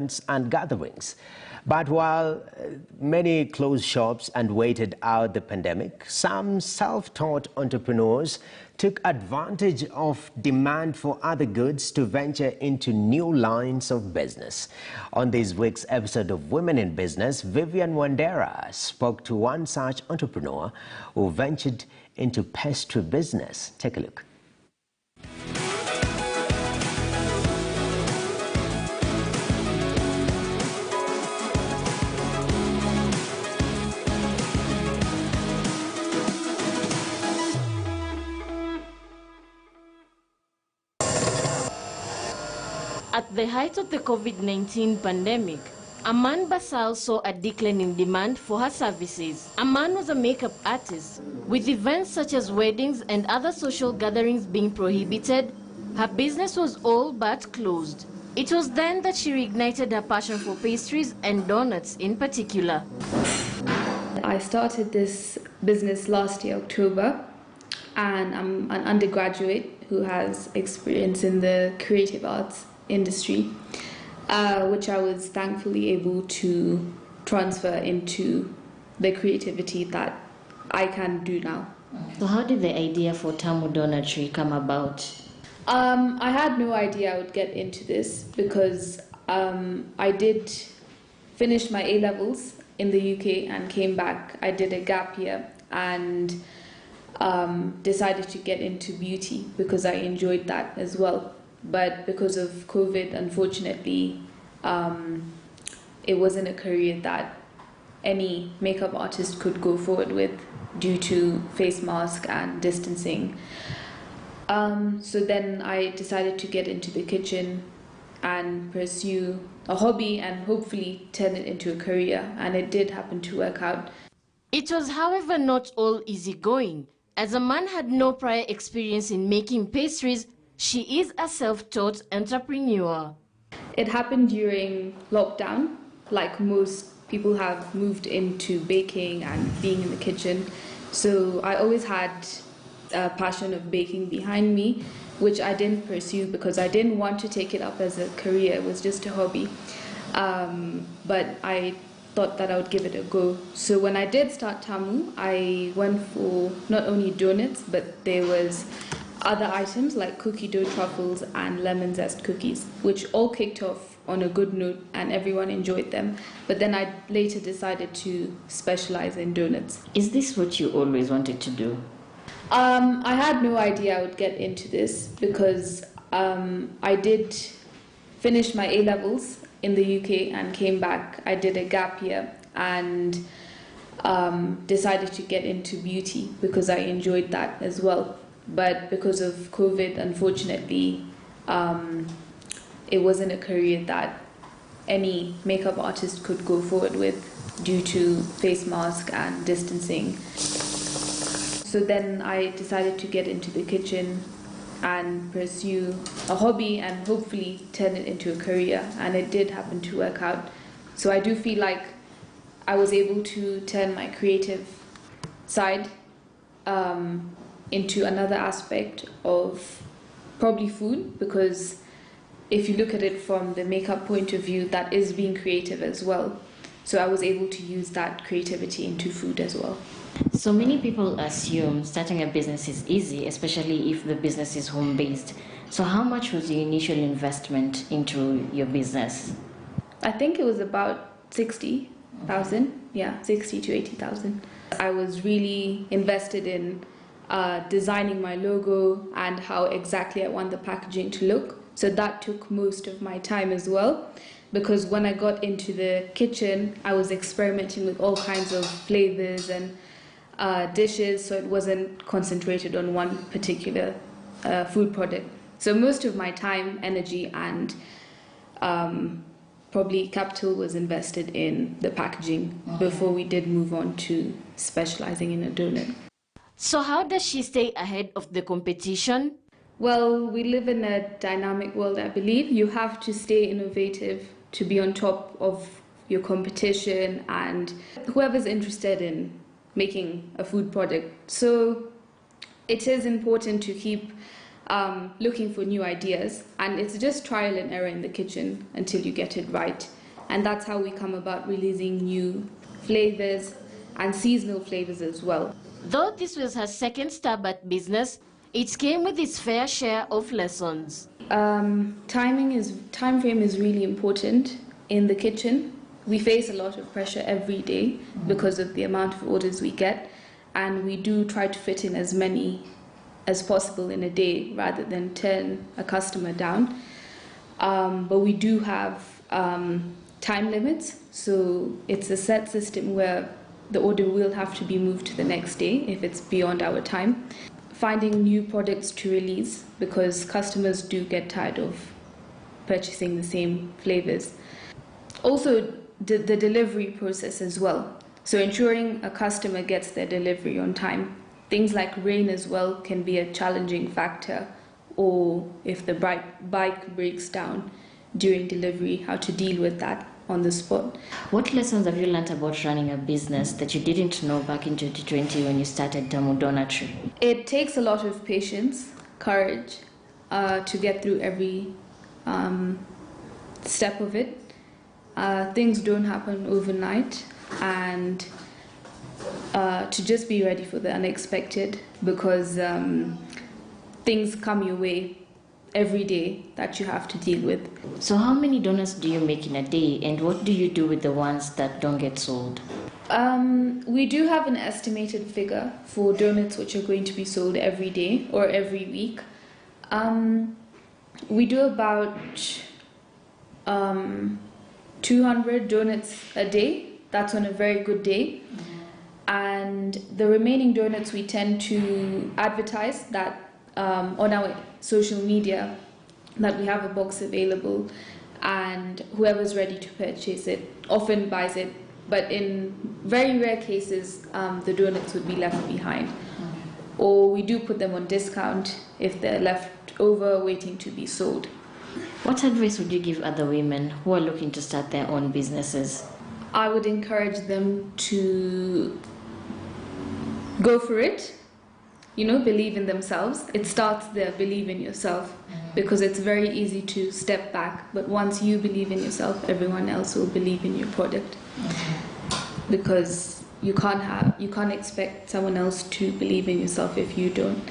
and gatherings. But while many closed shops and waited out the pandemic, some self-taught entrepreneurs took advantage of demand for other goods to venture into new lines of business. On this week's episode of Women in Business, Vivian Wandera spoke to one such entrepreneur who ventured into pastry business. Take a look. At the height of the COVID-19 pandemic, Aman Bansal saw a decline in demand for her services. Aman was a makeup artist. With events such as weddings and other social gatherings being prohibited, her business was all but closed. It was then that she reignited her passion for pastries and donuts in particular. I started this business last year, October, and I'm an undergraduate who has experience in the creative arts industry, which I was thankfully able to transfer into the creativity that I can do now. So how did the idea for Tamu Doughnutery come about? I had no idea I would get into this because I did finish my A-levels in the UK and came back. I did a gap year and decided to get into beauty because I enjoyed that as well. But because of COVID, unfortunately, it wasn't a career that any makeup artist could go forward with due to face mask and distancing. So then I decided to get into the kitchen and pursue a hobby and hopefully turn it into a career, and it did happen to work out. It was, however, not all easygoing. As Aman had no prior experience in making pastries, she is a self-taught entrepreneur. It happened during lockdown, like most people have moved into baking and being in the kitchen. So I always had a passion of baking behind me, which I didn't pursue because I didn't want to take it up as a career. It was just a hobby. But I thought that I would give it a go. So when I did start Tamu, I went for not only donuts, but there was other items like cookie dough truffles and lemon zest cookies, which all kicked off on a good note and everyone enjoyed them. But then I later decided to specialize in donuts. Is this what you always wanted to do? I had no idea I would get into this because I did finish my A-levels in the UK and came back. I did a gap year and decided to get into beauty because I enjoyed that as well. But because of COVID, unfortunately, it wasn't a career that any makeup artist could go forward with due to face mask and distancing. So then I decided to get into the kitchen and pursue a hobby and hopefully turn it into a career, and it did happen to work out. So I do feel like I was able to turn my creative side into another aspect of probably food, because if you look at it from the makeup point of view, that is being creative as well. So I was able to use that creativity into food as well. So many people assume starting a business is easy, especially if the business is home-based. So how much was your initial investment into your business? I think it was about 60,000, yeah, 60 to 80,000. I was really invested in designing my logo and how exactly I want the packaging to look. So that took most of my time as well, because when I got into the kitchen, I was experimenting with all kinds of flavors and dishes, so it wasn't concentrated on one particular food product. So most of my time, energy, and probably capital was invested in the packaging before we did move on to specializing in a donut. So how does she stay ahead of the competition? Well, we live in a dynamic world, I believe. You have to stay innovative to be on top of your competition and whoever's interested in making a food product. So it is important to keep looking for new ideas, and it's just trial and error in the kitchen until you get it right. And that's how we come about releasing new flavors and seasonal flavors as well. Though this was her second stab at business, it came with its fair share of lessons. Time frame is really important in the kitchen. We face a lot of pressure every day because of the amount of orders we get, and we do try to fit in as many as possible in a day rather than turn a customer down. But we do have time limits, so it's a set system where the order will have to be moved to the next day if it's beyond our time. Finding new products to release, because customers do get tired of purchasing the same flavors. Also, the delivery process as well. So ensuring a customer gets their delivery on time. Things like rain as well can be a challenging factor, or if the bike breaks down during delivery, how to deal with that on the spot. What lessons have you learned about running a business that you didn't know back in 2020 when you started Tamu Doughnutery? It takes a lot of patience, courage, to get through every step of it. Things don't happen overnight, and to just be ready for the unexpected, because things come your way every day that you have to deal with. So how many donuts do you make in a day, and what do you do with the ones that don't get sold? We do have an estimated figure for donuts which are going to be sold every day or every week. We do about 200 donuts a day. That's on a very good day. And the remaining donuts we tend to advertise that on our social media, that we have a box available, and whoever's ready to purchase it often buys it, but in very rare cases the donuts would be left behind, or we do put them on discount if they're left over waiting to be sold. What advice would you give other women who are looking to start their own businesses? I would encourage them to go for it. Believe in themselves. It starts there, believe in yourself, because it's very easy to step back, but once you believe in yourself, everyone else will believe in your product. Because you can't expect someone else to believe in yourself if you don't.